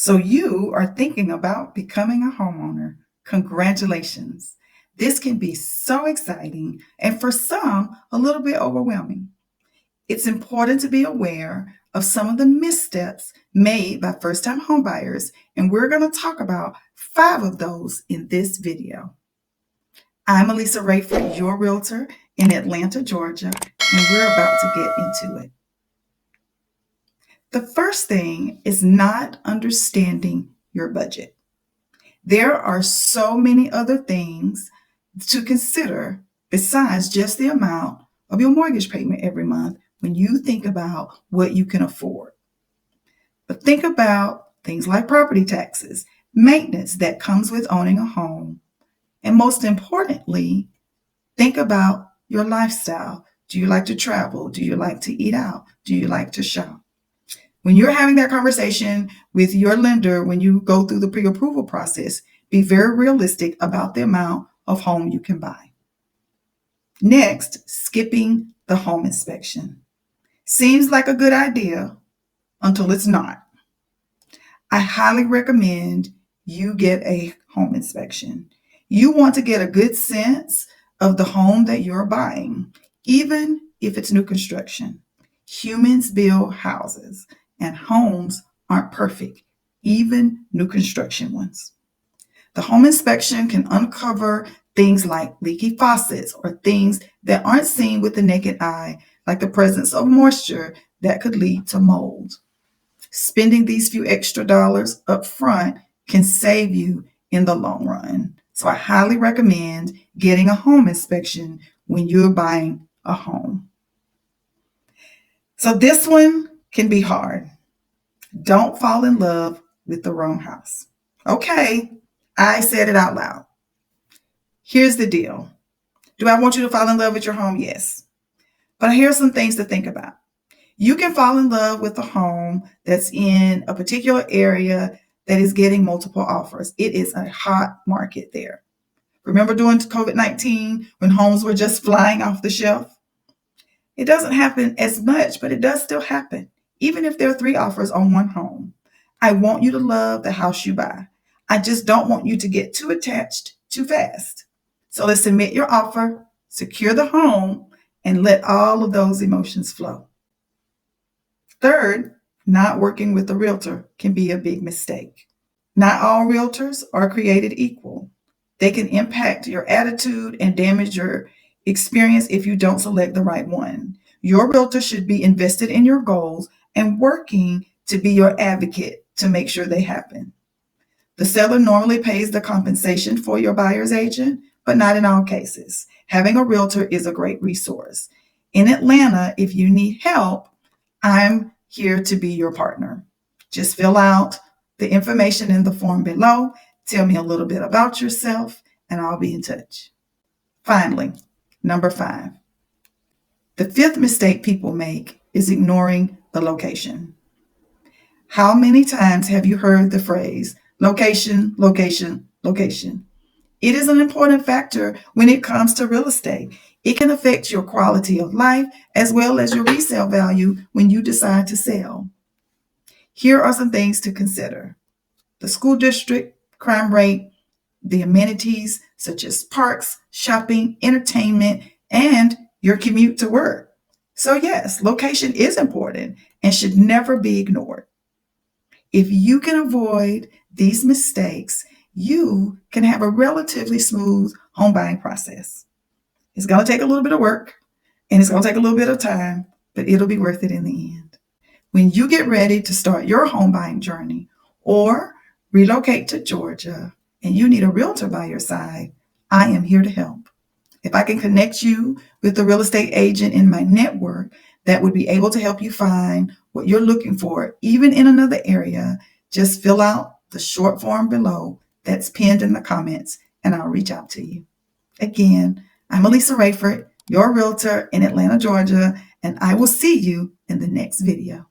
So you are thinking about becoming a homeowner. Congratulations. This can be so exciting and for some, a little bit overwhelming. It's important to be aware of some of the missteps made by first-time homebuyers, and we're going to talk about 5 of those in this video. I'm Elisa Rayford, your realtor in Atlanta, Georgia, and we're about to get into it. The first thing is not understanding your budget. There are so many other things to consider besides just the amount of your mortgage payment every month when you think about what you can afford. But think about things like property taxes, maintenance that comes with owning a home, and most importantly, think about your lifestyle. Do you like to travel? Do you like to eat out? Do you like to shop? When you're having that conversation with your lender, when you go through the pre-approval process, be very realistic about the amount of home you can buy. Next, skipping the home inspection. Seems like a good idea until it's not. I highly recommend you get a home inspection. You want to get a good sense of the home that you're buying, even if it's new construction. Humans build houses, and homes aren't perfect, even new construction ones. The home inspection can uncover things like leaky faucets or things that aren't seen with the naked eye, like the presence of moisture that could lead to mold. Spending these few extra dollars up front can save you in the long run. So I highly recommend getting a home inspection when you're buying a home. So this one can be hard. Don't fall in love with the wrong house. Okay, I said it out loud. Here's the deal. Do I want you to fall in love with your home? Yes. But here's some things to think about. You can fall in love with a home that's in a particular area that is getting multiple offers. It is a hot market there. Remember during COVID-19 when homes were just flying off the shelf? It doesn't happen as much, but it does still happen. Even if there are 3 offers on one home. I want you to love the house you buy. I just don't want you to get too attached too fast. So let's submit your offer, secure the home, and let all of those emotions flow. Third, not working with a realtor can be a big mistake. Not all realtors are created equal. They can impact your attitude and damage your experience if you don't select the right one. Your realtor should be invested in your goals and working to be your advocate to make sure they happen. The seller normally pays the compensation for your buyer's agent, but not in all cases. Having a realtor is a great resource. In Atlanta, if you need help, I'm here to be your partner. Just fill out the information in the form below. Tell me a little bit about yourself, and I'll be in touch. Finally, number 5. The 5th mistake people make is ignoring the location. How many times have you heard the phrase, location, location, location? It is an important factor when it comes to real estate. It can affect your quality of life as well as your resale value when you decide to sell. Here are some things to consider. The school district, crime rate, the amenities such as parks, shopping, entertainment, and your commute to work. So yes, location is important and should never be ignored. If you can avoid these mistakes, you can have a relatively smooth home buying process. It's going to take a little bit of work and it's going to take a little bit of time, but it'll be worth it in the end. When you get ready to start your home buying journey or relocate to Georgia and you need a realtor by your side, I am here to help. If I can connect you with a real estate agent in my network that would be able to help you find what you're looking for, even in another area, just fill out the short form below that's pinned in the comments and I'll reach out to you. Again, I'm Elisa Rayford, your realtor in Atlanta, Georgia, and I will see you in the next video.